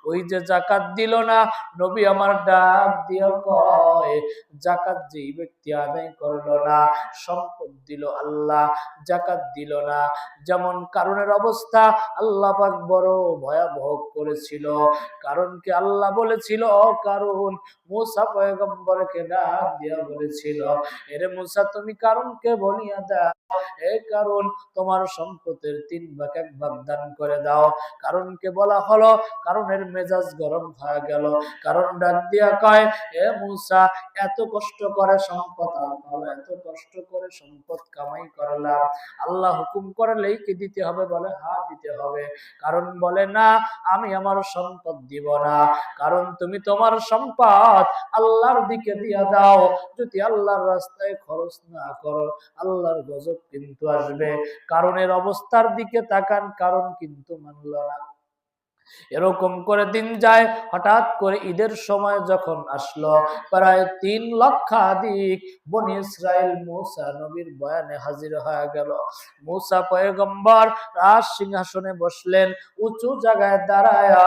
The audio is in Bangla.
ওই যে জাকাত দিল না, নবী আমার ডাক দিয়া কয়, জাকাত যেই ব্যক্তি আদায় করলো না, সম্পদ দিল আল্লাহ, জাকাত দিল না। যেমন কারুনের অবস্থা আল্লাহ পাক বড় ভয়াবহ করেছিল। কারণকে আল্লাহ বলেছিল, কারণ মুসা পয়গম্বরকে ডাক দিয়া বলেছিল, এরে মুসা তুমি কারণকে বলিয়া দাও, এ কারণ তোমার সম্পদের 3 ভাগ 1 ভাগ দান করে দাও। কারণকে বলা হলো, কারণের মেজাজ গরম হয়ে গেল। কারণ ডাক দিয়া কয়, এ মুসা, এত কষ্ট করে সম্পদ এত কষ্ট করে সম্পদ কামাই করলাম, আল্লাহ হুকুম করলেই কি দিতে হবে? বলে হ্যাঁ দিতে হবে। কারণ বলে না, আমি আমার সম্পদ দিব না। কারণ তুমি তোমার সম্পদ আল্লাহর দিকে দিয়া দাও, যদি আল্লাহর রাস্তায় খরচ না করো আল্লাহর গজব কিন্তু আসবে। কারণের অবস্থার দিকে তাকান, কারণ কিন্তু মানল না। এরকম করে দিন যায়। হঠাৎ করে ঈদের সময় যখন আসলো, প্রায় 3 লক্ষাধিক বনি ইসরাইল মূসা নবীর বয়ানে হাজির হয়ে গেল। মূসা পয়গম্বর রাজ সিংহাসনে বসলেন, উঁচু জায়গায় দাঁড়ায়া